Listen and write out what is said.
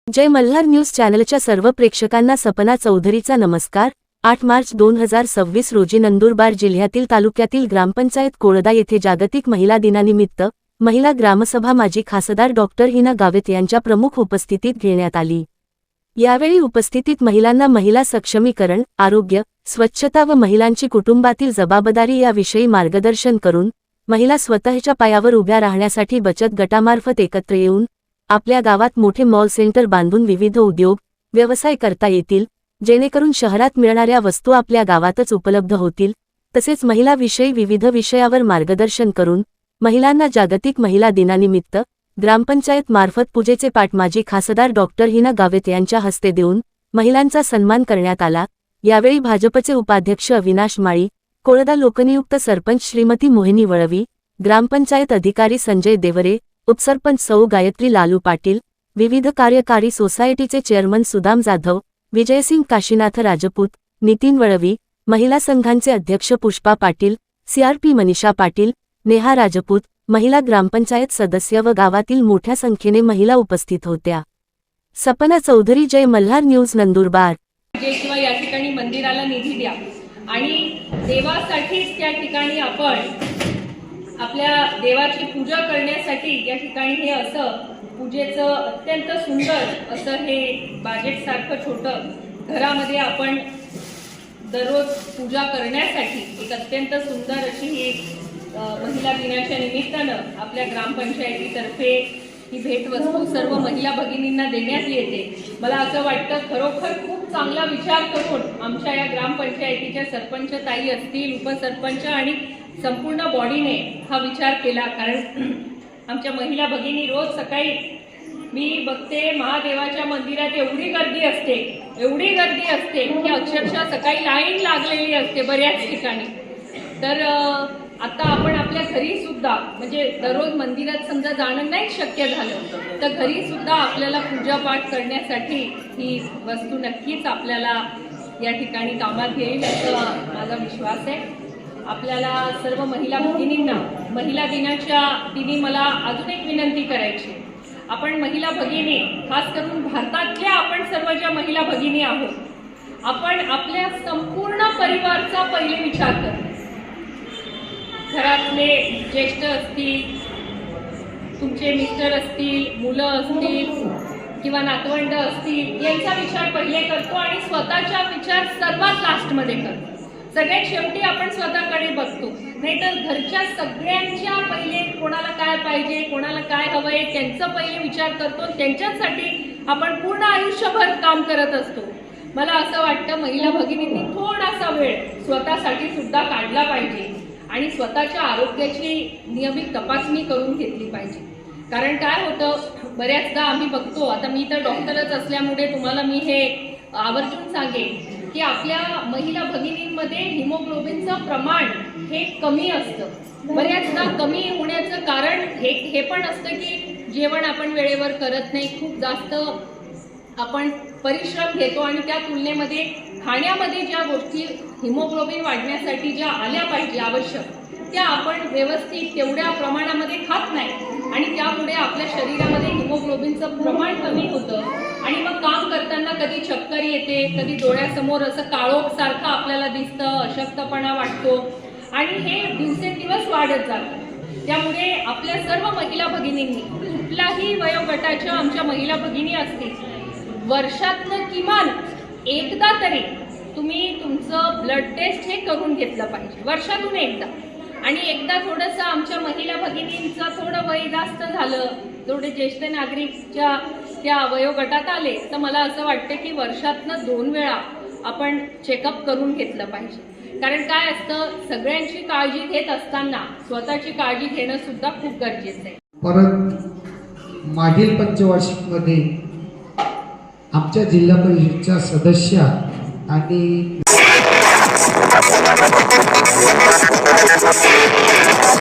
जय Malhar news चॅनलच्या सर्व प्रेक्षकांना सपना चौधरीचा नमस्कार। 8 मार्च 2026 रोजी नंदुरबार जिल्ह्यातील तालुक्यातील ग्रामपंचायत कोळदा येथे जागतिक महिला दिनानिमित्त महिला ग्रामसभा माजी खासदार डॉक्टर हिना गावित यांच्या प्रमुख उपस्थितीत घेण्यात आली। यावेळी उपस्थितीत महिलांना महिला सक्षमीकरण, आरोग्य, स्वच्छता व महिलांची कुटुंबातील जबाबदारी याविषयी मार्गदर्शन करून महिला स्वतःच्या पायावर उभ्या राहण्यासाठी बचत गटामार्फत एकत्र येऊन आपल्या गावात मोठे मॉल सेंटर बांधून विविध उद्योग, व्यवसाय करता येतील, जेणेकरून शहरात मिळणाऱ्या वस्तू आपल्या गावातच उपलब्ध होतील। तसेच महिलाविषयी विविध विषयावर मार्गदर्शन करून महिलांना जागतिक महिला दिनानिमित्त ग्रामपंचायत मार्फत पूजेचे पाठ माजी खासदार डॉक्टर हिना गावित यांच्या हस्ते देऊन महिलांचा सन्मान करण्यात आला। यावेळी भाजपचे उपाध्यक्ष अविनाश माळी, कोळदा लोकनियुक्त सरपंच श्रीमती मोहिनी वळवी, ग्रामपंचायत अधिकारी संजय देवरे, उपसरपंच सौ गायत्री लालू पाटील, विविध कार्यकारी सोसायटीचे चेअरमन सुदाम जाधव, विजयसिंग काशीनाथ राजपूत, नितीन वळवी, महिला संघांचे अध्यक्ष पुष्पा पाटील, सीआरपी मनीषा पाटील, नेहा राजपूत, महिला ग्रामपंचायत सदस्य व गावातील मोठ्या संख्येने महिला उपस्थित होत्या। सपना चौधरी, जय मल्हार न्यूज, नंदुरबार। किंवा या ठिकाणी मंदिराला निधी द्या आणि देवासाठीच त्या ठिकाणी आपण आपल्या देवाची पूजा करण्यासाठी या ठिकाणी हे असं पूजेचं अत्यंत सुंदर असं हे बाजेट सारखं छोटं घरामध्ये आपण दररोज पूजा करण्यासाठी एक अत्यंत सुंदर अशी ही महिला दिनाच्या निमित्तानं आपल्या ग्रामपंचायतीतर्फे ही भेटवस्तू सर्व महिला भगिनींना देण्यात येते। मला असं वाटतं खरोखर खूप चांगला विचार करून आमच्या या ग्रामपंचायतीच्या सरपंच ताई असतील, उपसरपंच आणि संपूर्ण बॉडीने हा विचार केला। कारण आमच्या महिला भगिनी रोज सकाळी मी बघते महादेवाच्या मंदिरात एवढी गर्दी असते की अक्षरशः सकाळी लाईन लागलेली असते बऱ्याच ठिकाणी। तर आता आपण आपल्या घरी सुद्धा म्हणजे दररोज मंदिरात समजा जाणं नाही शक्य झालं तर घरी सुद्धा आपल्याला पूजापाठ करण्यासाठी ही वस्तू नक्कीच आपल्याला या ठिकाणी कामात येईल असं माझा विश्वास आहे। आपल्याला सर्व महिला भगिनींना महिला दिनाच्या दिनी मला अजून एक विनंती करायची। आपण महिला भगिनी खास करून भारतातल्या आपण सर्व ज्या महिला भगिनी आहोत आपण आपल्या संपूर्ण परिवाराचा पहिले विचार करतो। घरातले ज्येष्ठ असतील, तुमचे मिस्टर असतील, मुलं असतील किंवा नातवंड असतील यांचा विचार पहिले करतो आणि स्वतःचा विचार सर्वात लास्टमध्ये करतो। सगळ्यात शेवटी आपण स्वतःकडे बघतो, नाहीतर घरच्या सगळ्यांच्या पहिले कोणाला काय पाहिजे, कोणाला काय हवंय त्यांचा पहिले विचार करतो, त्यांच्यासाठी आपण पूर्ण आयुष्यभर काम करत असतो। मला असं वाटतं महिला भगिनींनी थोडासा वेळ स्वतःसाठी सुद्धा काढला पाहिजे आणि स्वतःच्या आरोग्याची नियमित तपासणी करून घेतली पाहिजे। कारण काय होतं बऱ्याचदा आम्ही बघतो, आता मी तर डॉक्टरच असल्यामुळे तुम्हाला मी हे आवर्जून सांगेन की आपल्या महिला भगिनींमध्ये हिमोग्लोबिनचं प्रमाण हे कमी असतं। बऱ्याचदा कमी होण्याचं कारण हे पण असतं की जेवण आपण वेळेवर करत नाही, खूप जास्त आपण परिश्रम घेतो आणि त्या तुलनेमध्ये खाण्यामध्ये ज्या गोष्टी हिमोग्लोबिन वाढण्यासाठी ज्या आल्या पाहिजे आवश्यक त्या आपण व्यवस्थित तेवढ्या प्रमाणामध्ये खात नाही आणि त्यामुळे आपल्या शरीरामध्ये हिमोग्लोबिनचं प्रमाण कमी होतं आणि मग काम करताना कधी चक्कर येते, कधी डोळ्यासमोर असं काळोख सारखं आपल्याला दिसतं, अशक्तपणा वाटतो आणि हे दिवसेंदिवस वाढत जातं। त्यामुळे आपल्या सर्व महिला भगिनींनी कुठल्याही वयोगटाच्या आमच्या महिला भगिनी असतील वर्षातनं किमान एकदा तरी तुम्ही तुमचं ब्लड टेस्ट हे करून घेतलं पाहिजे, वर्षातून एकदा। आणि एकदा थोडंसं आमच्या महिला भगिनींचं थोडं वय जास्त झालं, थोडे ज्येष्ठ नागरिकच्या त्या वयोगटात आले तर मला असं वाटतं की वर्षातनं 2 वेळा आपण चेकअप करून घेतलं पाहिजे। कारण काय असतं सगळ्यांची काळजी घेत असताना स्वतःची काळजी घेणं सुद्धा खूप गरजेचं आहे। परत मागील पंचवार्षिकमध्ये आमच्या जिल्हा परिषदच्या सदस्य आणि